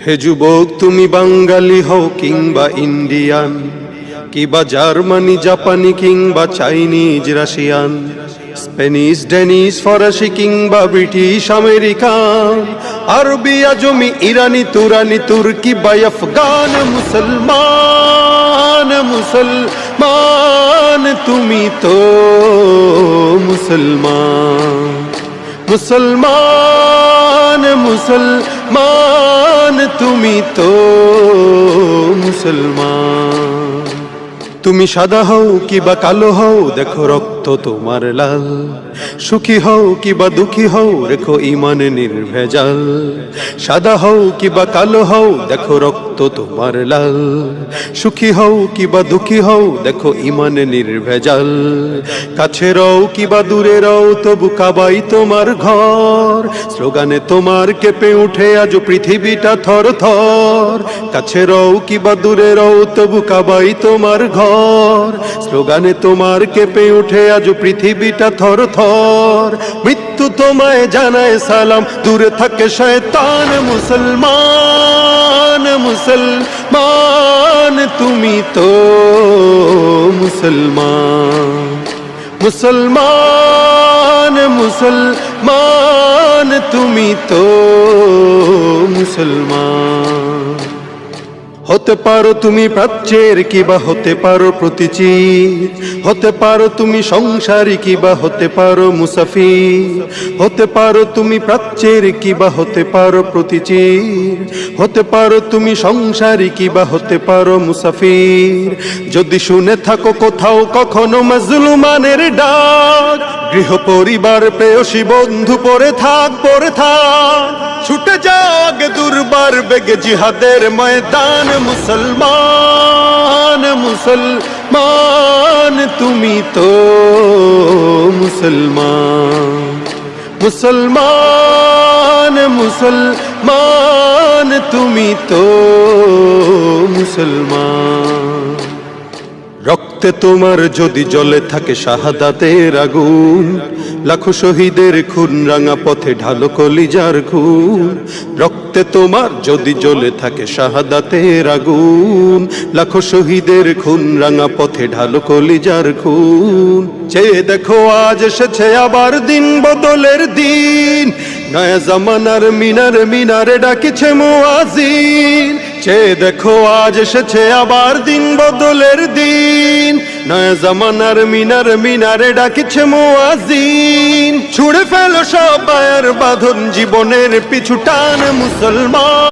হে যুবক, তুমি বাঙালি হও কিংবা ইন্ডিয়ান, কিংবা জার্মানি, জাপানি কিংবা চাইনিজ, রাশিয়ান, স্প্যানিশ, ডেনিশ, ফরাসি কিংবা ব্রিটিশ, আমেরিকান, আরবি, আজমি, ইরানি, তুরানি, তুর্কি বা আফগান, মুসলমান মুসলমান তুমি তো মুসলমান। মুসলমান মুসলমান তুমি তো মুসলমান। তুমি সাদা হও কিবা কালো হও, দেখো রক্ত তোমার লাল। সুখী হও কিবা দুঃখী হও, রেখো ইমান নির্ভেজাল। সাদা হও কিবা কালো হও, দেখো রক্ত তোমার লাল। সুখী হও কিবা দুঃখী হও, দেখো ইমান নির্ভেজাল। কাছে রও কিবা দূরে রও, তবু কাবাই তোমার ঘর। স্লোগানে তোমার কেঁপে উঠে আজ পৃথিবীটা থর থর। কাছে রও কিবা দূরে রও, তবু কাবাই তোমার ঘর। স্লোগানে তোমার কেঁপে উঠে আজ পৃথিবীটা থর থর। মৃত্যু তোমায় জানায় সালাম, দূরে থাকে শয়তান। মুসলমান মুসলমান তুমি তো মুসলমান। মুসলমান মুসলমান তুমি তো মুসলমান। হতে পারো তুমি প্রাচ্যের কিবা হতে পারো প্রতিচির। হতে পারো তুমি সংসারী কিবা হতে পারো মুসাফির। হতে পারো তুমি প্রাচ্যের কিবা হতে পারো প্রতিচির। হতে পারো তুমি সংসারী কিবা হতে পারো মুসাফির। যদি শুনে থাকো কোথাও কখনো মাজলুমানের ডাক, গৃহ পরিবার প্রেয়সী বন্ধু পড়ে থাক পড়ে থাক। ছুটে যাও আগে দুর্বার বেগে জিহাদের ময়দান। মুসলমান মুসলমান তুমি তো মুসলমান। মুসলমান মুসলমান তুমি তো মুসলমান। রক্তে তোমার যদি জ্বলে থাকে শাহাদাতের আগুন, লাখো শহীদের খুন রাঙা পথে ঢালো কলিজার খুন। রক্তে তোমার যদি জ্বলে থাকে শাহাদাতের আগুন, লাখো শহীদের খুন রাঙা পথে ঢালো কলিজার খুন। চেয়ে দেখো আজ এসেছে আবার দিন বদলের দিন। নয়া জামানার মিনারে মিনারে ডাকিছে মুয়াজ্জিন। চেয়ে দেখো আজ এসেছে আবার দিন বদলের দিন। নয়া জামানার মিনারে মিনারে ডাকিছে মুয়াজ্জিন। ছুড়ে ফেলো সব বায়ার বাঁধন, জীবনের পিছু টান। মুসলমান।